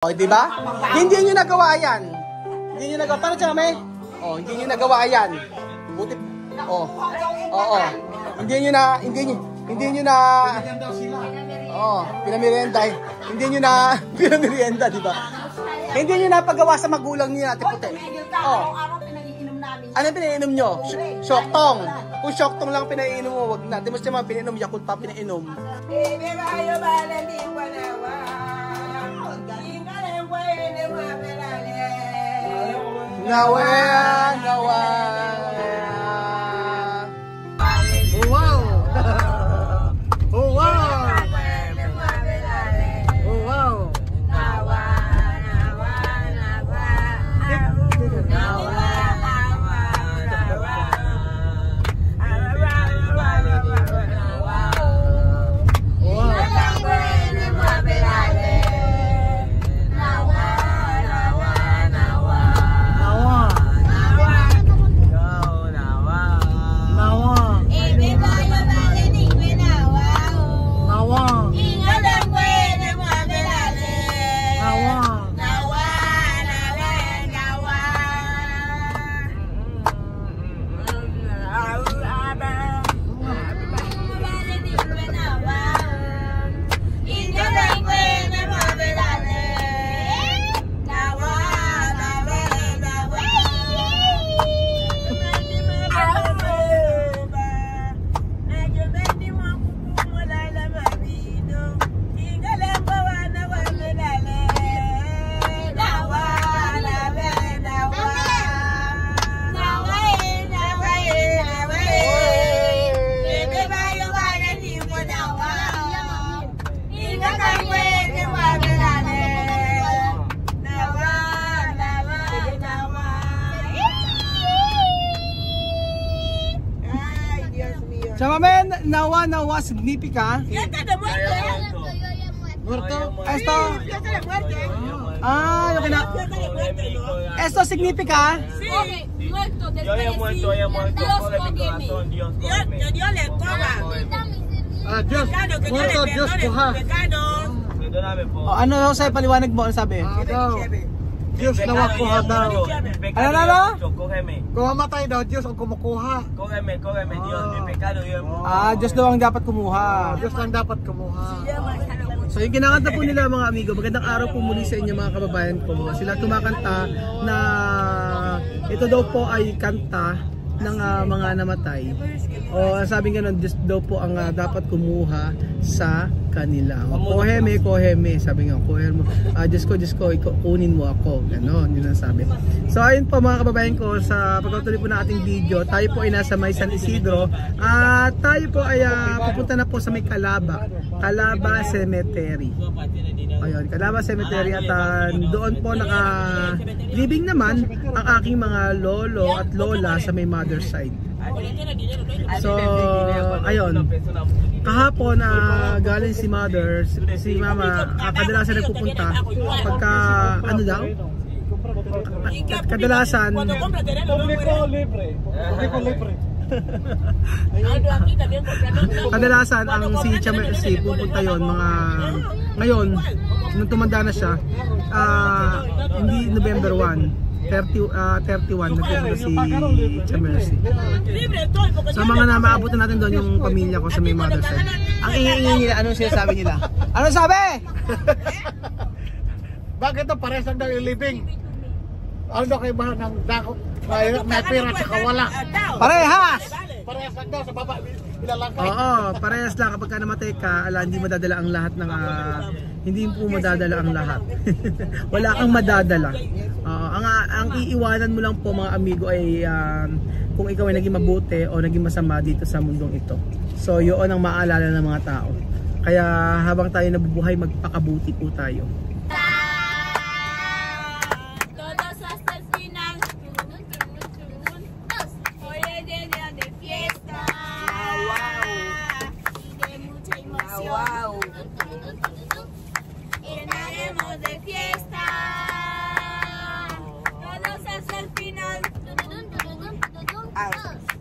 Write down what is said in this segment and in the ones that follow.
O, di ba? Hindi nyo nagawa yan. Hindi nyo nagawa. Paano siya, may? O, hindi nyo nagawa yan. Buti. O. Oo. Hindi nyo na, pinamerienda. Hindi nyo na, pinamerienda, di ba? Hindi nyo na paggawa sa magulang niyo natin puti. O. Ano pinainom nyo? Shoktong. Kung shoktong lang pinainom mo, wag na. Di mo siya mga pinainom, Yakult pa pinainom. Nawa. Oh wow. Oh wow. Oh wow. Chamamen, nawa significa. Muerto. Esto. Ah, lo que no. Esto significa. Sí, muerto. Yo he muerto. Dios cógeme. Dios le coja. Ah, Dios. Muerto, Dios coja. Pecado. Ano daw sa paliwanag mo? Ano sabi? Diyos nawa kuha daw. Ano? Kung mamatay daw, Diyos ang kumukuha. Cógeme, Dios, mi pecado yo he muerto. Ah, Diyos daw ang dapat kumuha. Diyos ang dapat kumuha. So yung kinakanta po nila mga amigo, magandang araw po muli sa inyo mga kababayan ko. Sila tumakanta na ito daw po ay kanta ng mga namatay. O sabi nga nun, Diyos daw po ang dapat kumuha sa kanila. Koheme, sabi nga, koheme mo. Diyos ko, kunin mo ako. Ganon, yun ang sabi. So ayun po mga kababayan ko, sa pagkatuloy po ng ating video, tayo po ay nasa May San Isidro. At tayo po ay pupunta na po sa may Calaba Cemetery. Ayun, Calaba Cemetery. At doon po naka-living naman ang aking mga lolo at lola sa may mother side. So, ayun. Kahapon galing si mother, si mama, kadalasan nagpupunta pagka ano daw? Kadalasan kadalasan ang si Chamercy pupunta yon mga ngayon nung tumanda na siya, hindi November 1 31 nagpunta si Chamercy. So mga namaabutan natin doon yung pamilya ko sa may mother side. Ang ingay nila, anong sinasabi nila? Anong sabi? Bakit ito parehas lang daw yung living? Ano kayo ba ng dako? May pera sa kawala. Parehas! Parehas lang daw sa baba. Ilalangkay. Oo, parehas lang kapag namatay ka, hindi madadala ang lahat ng hindi po madadala ang lahat. Wala kang madadala. Ang iiwanan mo lang po mga amigo ay kung ikaw ay naging mabuti o naging masama dito sa mundong ito. So yun ang maalala ng mga tao. Kaya habang tayo nabubuhay, magpakabuti po tayo.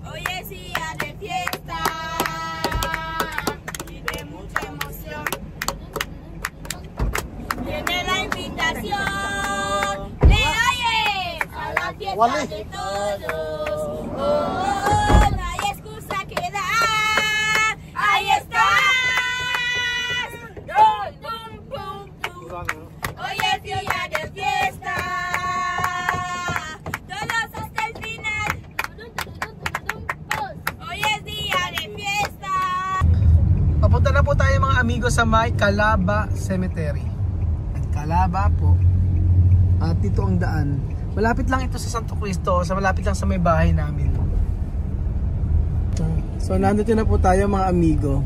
Hoy es día de fiesta y de mucha emoción. Wali. de todos. Oh, la excusa que dar. Ahí estás. Dum, dum, dum, dum. Hoy es día de fiesta. Todos hasta el final. Hoy es día de fiesta. Papunta na po tayo mga amigo sa may Calaba Cemetery. At Calaba po. At dito ang daan. Malapit lang ito sa Santo Cristo, malapit lang sa may bahay namin. So nandito na po tayo mga amigo.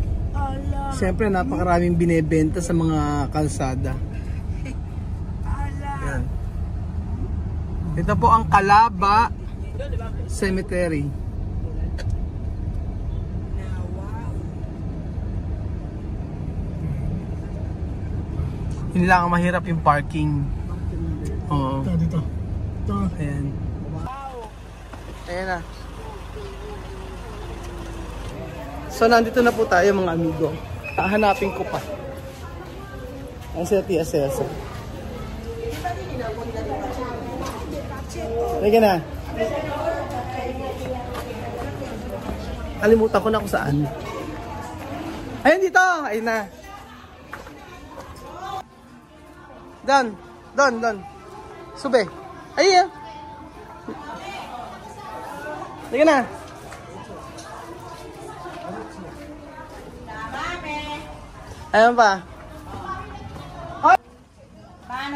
Siyempre napakaraming binebenta sa mga kalsada. Yan. Ito po ang Calaba Cemetery. Hindi lang ang mahirap yung parking. Oo. Dito. Ayan. Ayan na. So nandito na po tayo mga amigo. Hahanapin ko pa. Ayan sila Tia Celso. Halika na. Kalimutan ko na kung saan. Ayun dito! Ayun na. Don. Sube. Ayun. Halika na. Ayan pa.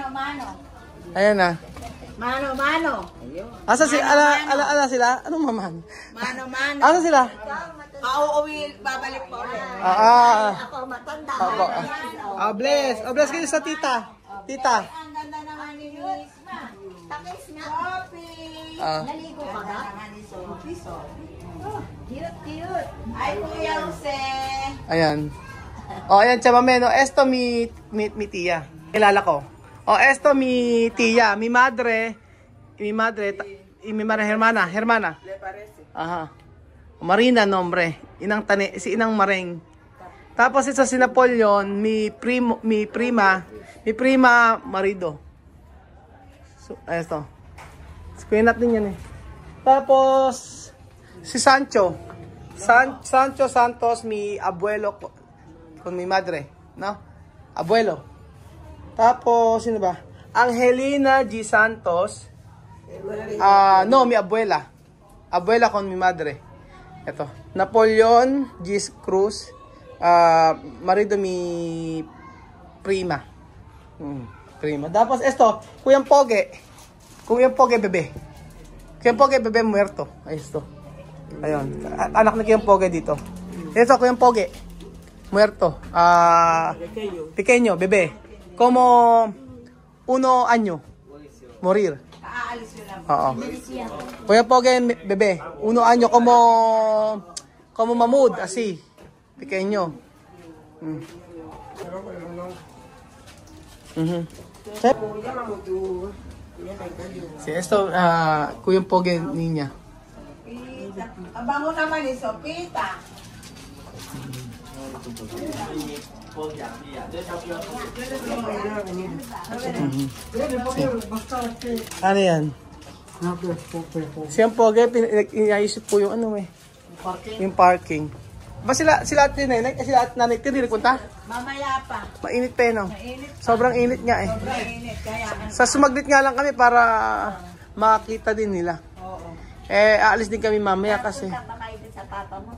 Mano. Ayan na. Mano. Asa si ala sila? Anong maman? Mano. Asa sila? Pauuwi, babalik po ulit. Ako matanda. Opo. Bless kayo sa tita. Tita. Ang ganda naman ni Miss Ma. Takis na. Coffee. Naligo ka ba? Cute. Ay, Kuya Jose. Ayan. O, ayan, chamame, no? Esto mi tía. Kilala ko. O, esto mi tía. Mi madre, y mi madre hermana. Le parece. Aha. Marina, nombre. Si Inang Mareng. Tapos isa si Napoleon, mi prima marido. So, esto. Kuya natin yan eh. Tapos, si Sancho. Sancho Santos, mi abuelo con mi madre, no? Abuelo. Tapos, sino ba? Angelina G. Santos. No, mi abuela. Abuela con mi madre. Ito. Napoleon G. Cruz. Marido mi prima. Prima. Tapos, esto. Kuyang Poge, bebe. Kuyang Poge, bebe muerto. Ay, esto. Ayun. Anak na Kuyang Poge dito. Ito, Kuyang Poge. Muerto. Pequeño, bebe. Como 1 año. Morir. Oo. Kuyang Poge, bebe. 1 año como Mahmoud, así. Pequeño. Sí, esto, Kuyang Poge niña. Ang bango naman ni Sopita. Ano yan? Siyang Poge, inaisip po yung ano eh. Yung parking. Ba sila at nanay, sila at nanay tiri punta? Mamaya pa. Mainit pa eh, no? Sobrang init nga eh. Sobrang init. Kaya Sa sumaglit nga lang kami para makita din nila. Aalis din kami mamaya kasi.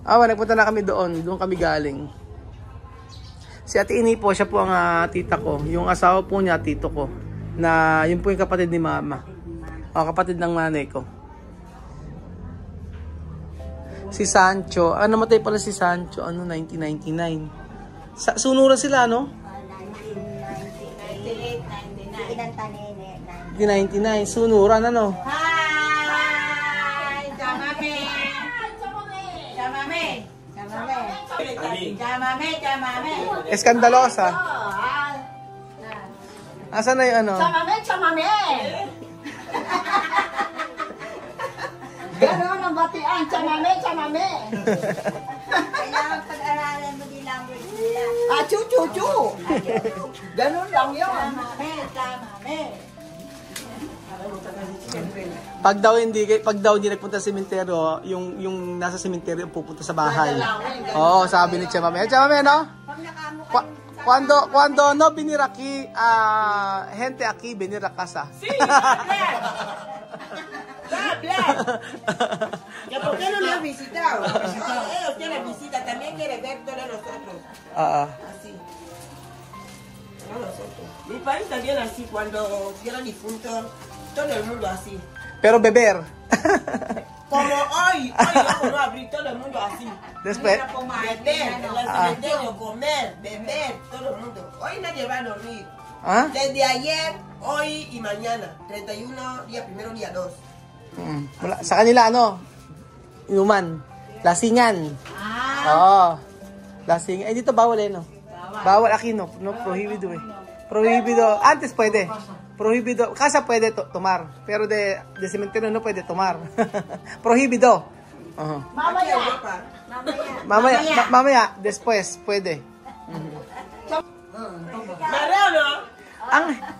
Nagpunta na kami doon. Doon kami galing. Si Ate Ini po, siya po ang tita ko. Yung asawa po niya, tito ko. Na yun po yung kapatid ni mama. Kapatid ng nanay ko. Si Sancho. Namatay pala si Sancho. 1999. Sunuran sila, no? 1999. Sunuran, ano? Hi! Chamame. Eskandalosa. Asan na yung ano? Chamame. Gano'n ang batian. Chamame. Kailangan pag-aralan mo di language nila. Chu. Gano'n lang yun. Chamame. Pag daw hindi nagpunta sa sementeryo, yung nasa sementeryo pupunta sa bahay. Oo, sabi ni Chamame. Chamame, no? Cuando no venir aquí, gente aquí venir a casa. Sí, ¿Ya por qué no le has visitado? Ellos tienen visita, también quiere ver todos nosotros. Así. No nosotros. Mi país también así, cuando quiero difunto, todo el mundo así. Pero beber. Como hoy vamos a abrir todo el mundo así. Después. Beber, en el cementerio, comer, beber, todo el mundo. Hoy nadie va a dormir. Desde ayer, hoy y mañana. 31, día primero, día 2. Sa kanila, inuman. Lasingan. Oo. Lasingan. Dito bawal no? Bawal aquí, no prohibido Prohibido. Antes pwede. Prohibido. Casa puede tomar. Pero de cementerio no puede tomar. Prohibido. Mamaya. Después puede. Mareo, ¿no?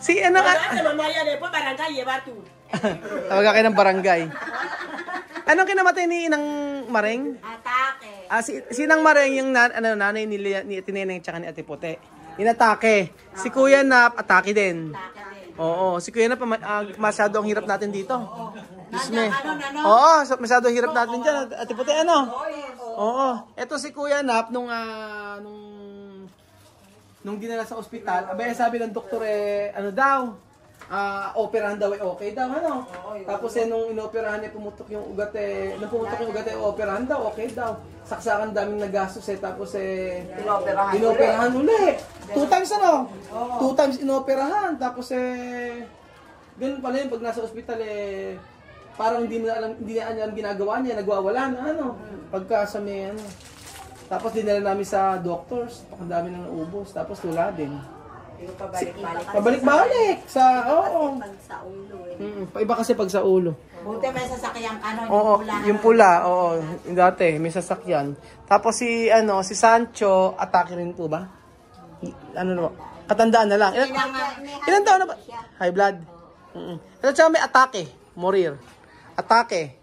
Si ano ka? Mamaya, después barangay llevar tú. Tawag kayo ng barangay. Anong kinamatay ni Inang Mareng? Atake. Sinang Mareng yung nanay ni Tineneng tsaka ni Ate Puti. Inatake. Si Kuya Nap, atake din. Oo, si Kuya Nap, masyado ang hirap natin dito. Disme. Oo, masyado ang hirap natin dyan. Ate Puti, Oo. Ito si Kuya Nap, nung dinala sa ospital, abay sabi ng doktor operahan daw okay daw, Tapos nung inoperahan pumutok yung ugat operahan daw, okay daw. Saksakan daming nagastos tapos inoperahan uli. 2 times 2 times inoperahan, tapos ganun pala yun pag nasa ospital parang hindi na alam ginagawa niya, nagwawala na pagka sa may Tapos dinala namin sa doctors, ang dami nang naubos, tapos tula din. Pabalik-balik sa sa ulo Iba kasi pag sa ulo. Buti may sasakyan yung pula, yung dati may sasakyan. Tapos si Sancho, atake rin po ba? Katandaan na lang. Ilan taon na ba? High blood. Ito tsaka may atake, morir. Atake.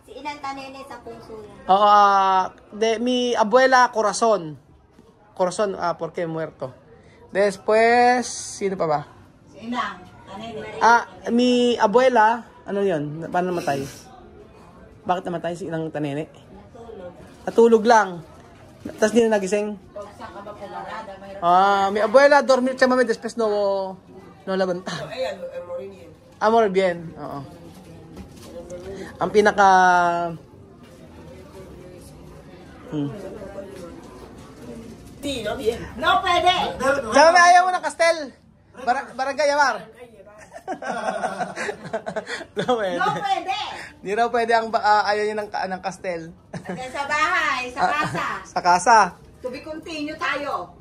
Si Inang Tanene sa puso yan. Mi abuela corazón, porque muerto. Después, sino pa ba? Si Inang Tanene. Mi abuela, ano yun? Paano namatay? Bakit namatay si Inang Tanene? Natulog lang. Tapos hindi na nagising? Mi abuela dormir chamame después no labanta. Morir bien. Oo. Ang pinaka No pwede. Sabi ayaw mo ng kastel. Barangay Amar. No pwede. Di raw pwede ayaw niya ng kastel. Sa bahay, sa kasa. Sa kasa. To be continue tayo.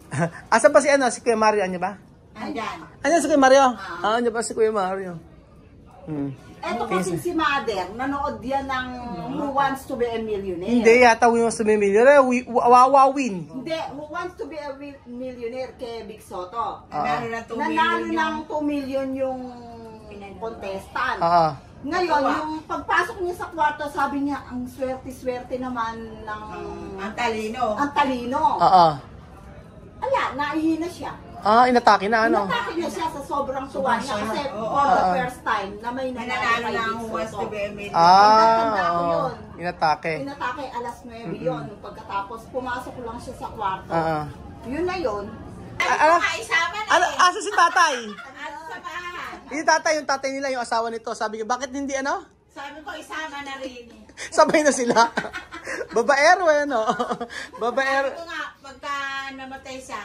Asan ba si Kuya Mario? Anya ba? Andyan. Si Kuya Mario? Anya ba si Kuya Mario? Eto kasi si Mother, nanood yan ng Who Wants to be a Millionaire. Hindi yata Who Wants to be a Millionaire. Wawawin. Hindi, Who Wants to be a Millionaire kay Big Soto. Nanalo ng 2 million yung contestant. Ngayon, yung pagpasok niya sa kwarto, sabi niya, ang swerte-swerte naman ng... Ang talino. Ala, naihina siya. Inatake na Inatake niya siya sa sobrang tuwa niya kasi for the first time na may nanalo kay Big Soto. Inatake. Inatake alas 9 yun. Pagkatapos, pumasok lang siya sa kwarto. Yun na yun. Asa si tatay? Sa bahay. Yung tatay nila, yung asawa nito. Sabi ko, bakit hindi Sabi ko, isama na rin. Sabay na sila. Babaero Babaero. Sabi ko nga, pagka namatay siya,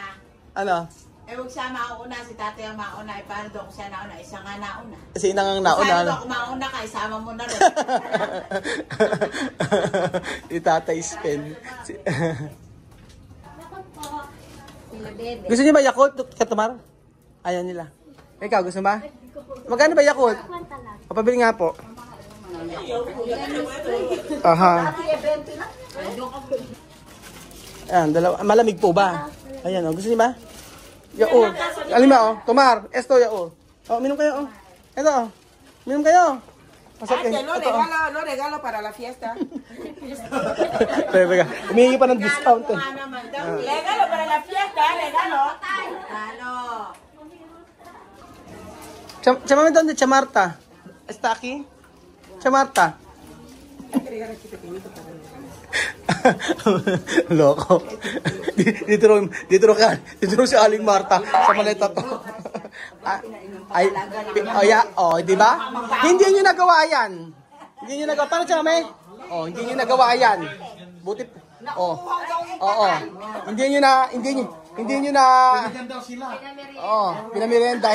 huwag siya mauna, si tatay ang mauna, paano doon ko siya nauna, isa nga nauna. Si Inang ang nauna. Sabi ko, ako mauna ka, isama mo na rin. Yung tatay spend. Gusto niyo ba Yakult, Katumar? Ayaw nila. Ikaw, gusto ba? Magkano ba Yakult? Papabili nga po. Ayan, malamig po ba? Ayan, gusto niyo ba? Yakult. Alima, Tomar. Esto, Yakult. Minum kayo, Ito, Uminom kayo. Masarap Ate, yan. no regalo para la fiesta. Pwede ka. Humingi pa ng discount eh. Regalo para la fiesta, regalo. Ano? Chamame, ¿dónde Chamarta? ¿Está aquí? Chamarta. Loko. Dito si Aling Marta sa maleta to. Di ba? Hindi niyo nagawa yan. Hindi niyo nagawa. Paano Chamame? Hindi niyo nagawa yan. Buti Hindi niyo na pinamerienda.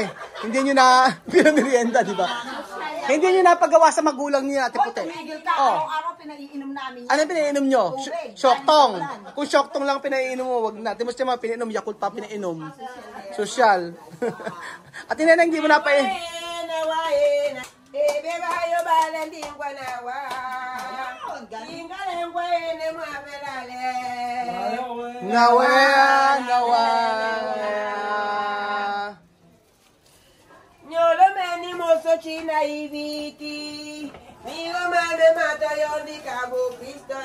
Hindi niyo na pinamerienda, di ba? Hindi niyo na paggawa sa magulang niya, Ate Puti. Araw-araw pinaiinom namin. Ano pinaiinom nyo? Shoktong. Kung shoktong lang pinaiinom mo, wag na. Timos niya mga pinainom, Yakult pa pinainom. Social. At inanang hindi mo na pa eh. Nawa. Nyolo meni moso china ibiti. Migo mame mata yondi kabo Cristo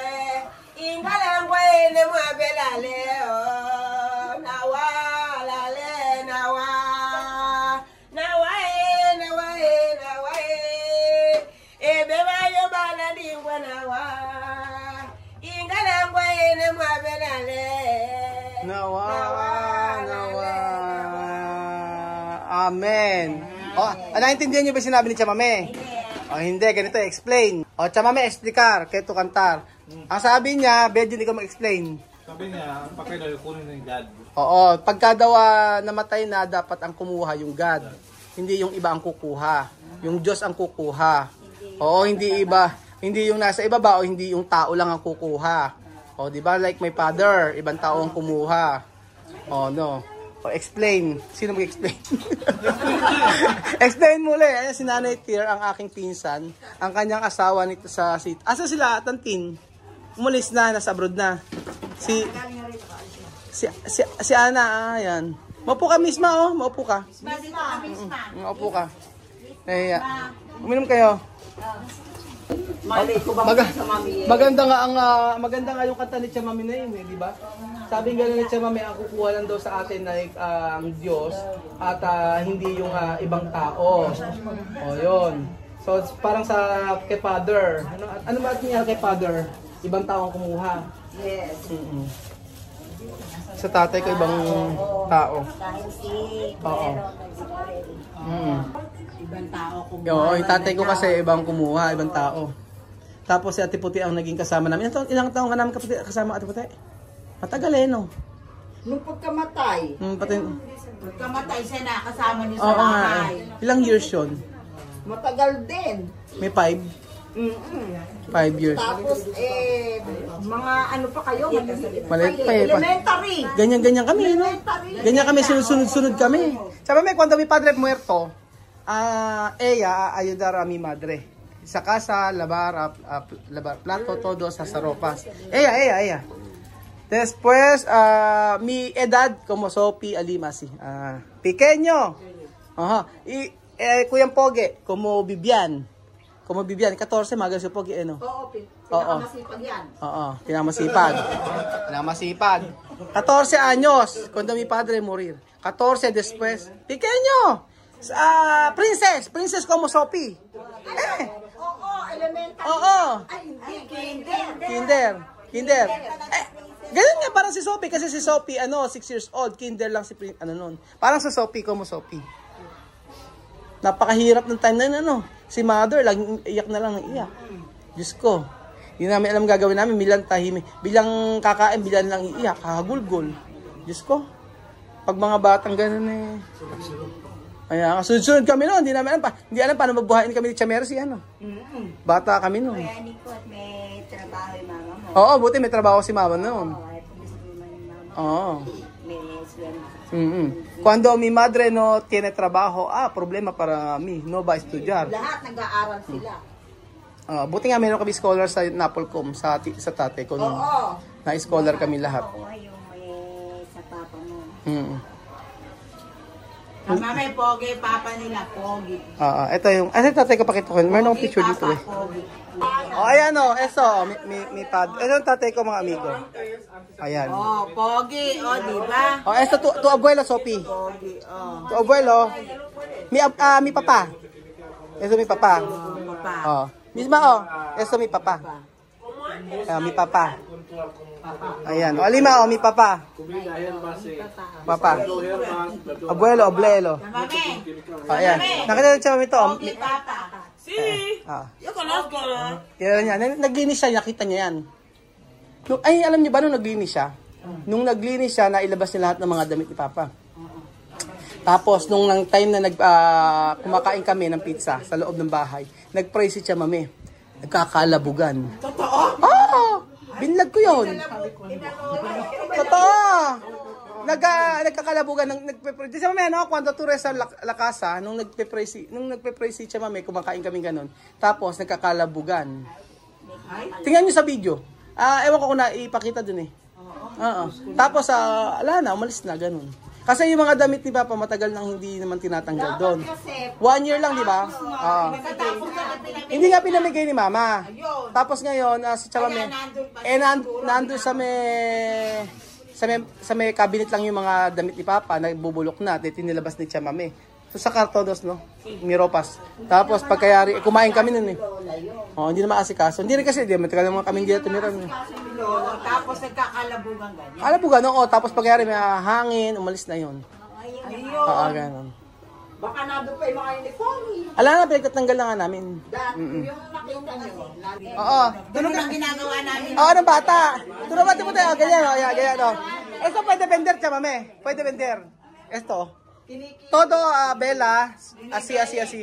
Ingalangwe ne mwabelale nawa lale nawa. Amen. Naintindihan niyo ba sinabi ni Chamame? Hindi, ganito, explain. Chamame, explicar, keto kantar. Ang sabi niya, Bedjun, ikaw mag-explain. Sabi niya, ang pakailan kunin ng God. Pagka daw namatay na, dapat ang kumuha yung God. Hindi yung iba ang kukuha. Yung Diyos ang kukuha. Hindi iba. Hindi yung nasa ibaba o hindi yung tao lang ang kukuha. Di ba? Like my father, ibang tao ang kumuha. No. Explain. Sino mag-explain? Explain muli. Ayan, si Nanay Tier, ang aking pinsan. Ang kanyang asawa nito sa seat. Asa sila, Tantin? Umalis na, nasa abroad na. Si Ana, ayan. Maupo ka misma, maupo ka. Maupo ka. Uminom kayo. Maganda nga yung kanta ni Chamame na yun, di ba? Sabi nga ni Chamame, ang kukuha lang daw sa atin like ang Diyos at hindi yung ibang tao. Yun. So parang sa kay Father. Ano ba niya kay Father? Ibang tao ang kumuha. Yes. Sa tatay ko ibang tao. Ibang tao kumuha. Yung tatay ko kasi ibang kumuha, ibang tao. Tapos si Ate Puti ang naging kasama namin. Ilang taon ka namin kasama Ate Puti? Matagal no? Nung pagkamatay. Pagkamatay siya na kasama niyo sa bahay. Ilang years yun? Matagal din. May 5? 5 years. Tapos mga ano pa kayo? Maliit pa Elementary. Ganyan kami, no? Ganyan kami, sunod-sunod kami. Sabi mo, cuando mi padre muerto, ella ayudar a mi madre. Sa casa, lavar plato, todo sa ropas. Ella. Después, mi edad, como Sophie Alimasi. Pequeño. Kuyang Poge, como Bibian. Como Bibian, 14, magal si Poge, Oo, pinakamasipag yan. Pinakamasipag. 14 años, cuando mi padre morir. 14 después. Pequeño. Princess como Sophie. Elementary. Ay, hindi. Kinder. Ganun nga, parang si Sophie. Kasi si Sophie, 6 years old. Kinder lang si nun. Parang sa Sophie, como Sophie. Napakahirap ng time na yun, Si mother, laging iyak na lang ng iyak. Diyos ko. Hindi namin alam gagawin namin. Bilang tahimik. Bilang kakain, bilang lang iiyak. Kakagulgol. Diyos ko. Pag mga batang ganun Ayan, sunod-sunod kami noon. Hindi namin alam hindi alam paano mabuhayin kami ni Chamercy, Bata kami noon. Kaya ni ko at may trabaho yung mama mo. Oo, buti may trabaho si mama noon. Cuando mi madre no tiene trabajo, problema para mí, no va a estudiar. Lahat nag-aaral sila. Buti nga meron kami scholar sa Napolcom, sa tatay ko noon. Na-scholar kami lahat. Ako yung may sa papa mo. Mami, pogi, papa nila, pogi. Ito yung, tatay ko pakita ko. Meron akong picture dito eh. Pogi. Ayan o, eso, may pad. Ito yung tatay ko mga amigo. Ayan. Pogi, diba? Esto, to abuelo, Sophie. Pogi, To abuelo, mi papa. Eso mi papa. Papa. Misma eso mi papa. Mi papa. Ayan, Alima mi papa. Papa. Abuelo. Mami, Ayan. Nakita siya ito. pogi, papa. Yo conozco, ¿no? Yan yan. Naglinis siya, nakita niya yan. Ay, alam niyo ba nung naglinis siya? Nung naglinis siya, nailabas niya lahat ng mga damit ni Papa. Tapos, nung time na kumakain kami ng pizza sa loob ng bahay, nag-pray si Chamame. Nagkakalabugan. Totoo? Oo! Binlag ko yun. Totoo! Nagkakalabugan ng nagpe-pray. Di sa mamaya, no? Kwando ture sa lakasa, nung nagpe-pray si Chamame, kumakain kami ganun. Tapos, nagkakalabugan. Tingnan niyo sa video. Ewan ko kung naipakita dun eh. Oo. Tapos, ala na, umalis na, ganun. Kasi yung mga damit ni Papa, matagal nang hindi naman tinatanggal doon. 1 year lang, di ba? Hindi nga pinamigay ni Mama. Tapos ngayon, si Chamame, nandun sa may cabinet lang yung mga damit ni Papa, nagbubulok na, tinilabas ni Chamame. So sa kartodos, no? Miropas. Tapos pagkayari, kumain kami nun eh. Hindi na maasikaso. Hindi rin kasi, matagal naman kami dito tumira. Tapos nagkakalabugan ganyan. Alabugan, no? Tapos pagkayari may hangin, umalis na yun. Ayun. Ganun. Baka nandun pa yung mga uniform. Ala na, pinagtatanggal na nga namin. Yung nakita nyo. Oo. Ganun ang ginagawa namin. Ng bata. Tulog ba mo tayo? Ganyan, ganyan, Esto pwede vender, Chamame. Pwede vender. Esto. Todo Bella, así.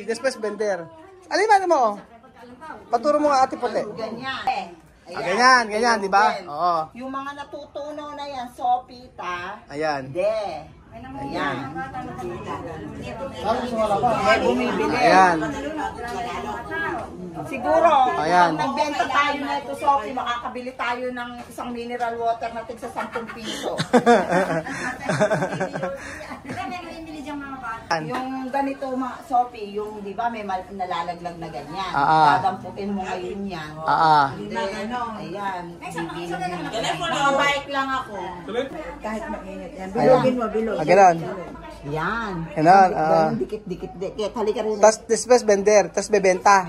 Después vender. Aliman mo. Paturo mo nga ate puti. Ganyan. Ganyan, di ba? Oo. Yung mga natutunaw na yan, sopita. Ayan. Ayan. Ayan. Siguro, Ayan. pag nagbenta tayo na ito, Sophie, makakabili tayo ng isang mineral water na tig sa 10 piso. Yung ganito, Sophie, yung di ba may nalalaglag na ganyan. Dadamputin mo ngayon yan. Ayan. Nakabike lang ako. Kahit mainit yan. Bilogin mo, bilog. Ganon. Yan. Ganon. Dikit. Halika rin. Tapos después vender. Tapos bebenta.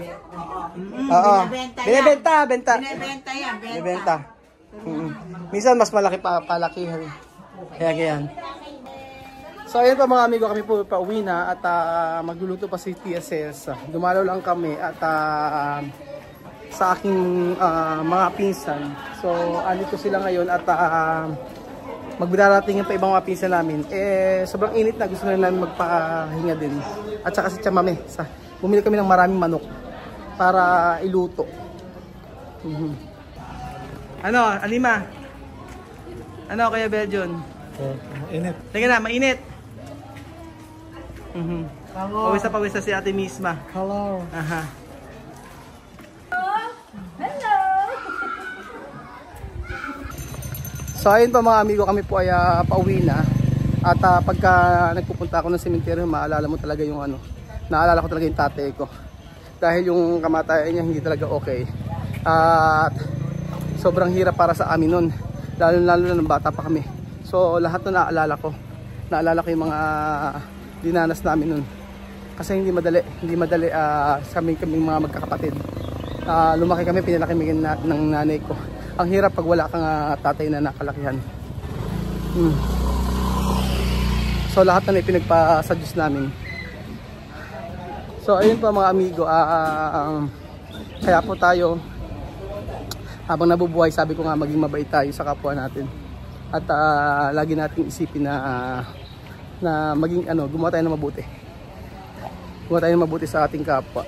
Oo. Binibenta. Binibenta yan, Bebenta. Minsan mas malaki palakihan. Kaya ganyan. So ayun pa mga amigo, kami po pauwi na at magluluto pa si Tia Cels. Dumalaw lang kami at sa aking mga pinsan. So andito sila ngayon at magdarating pa ibang mga pinsan namin. Sobrang init na, gusto na namin magpahinga din. At saka si Chamame, bumili kami ng maraming manok para iluto. Ano, Alima? Ano kaya Belgian? Init. Teka na, mainit. Pawis na si ate misma. Hello. Aha. So ayun pa mga amigo, kami po ay pauwi na. At pagka nagpupunta ako ng sementeryo, maalala mo talaga yung naalala ko talaga yung tatay ko. Dahil yung kamatayan niya hindi talaga okay. At sobrang hirap para sa amin nun. Lalo na ng bata pa kami. So lahat na naalala ko. Naalala ko yung mga dinanas namin nun. Kasi hindi madali sa aming mga magkakapatid. Lumaki kami, pinalaki kami ng nanay ko. Ang hirap pag wala kang tatay na nakalakihan. So lahat na pinagpa sa Diyos namin. So ayun po mga amigo, kaya po tayo habang nabubuhay, sabi ko nga, maging mabait tayo sa kapwa natin. At lagi nating isipin na maging gumawa tayo ng mabuti. Gumawa tayo ng mabuti sa ating kapwa.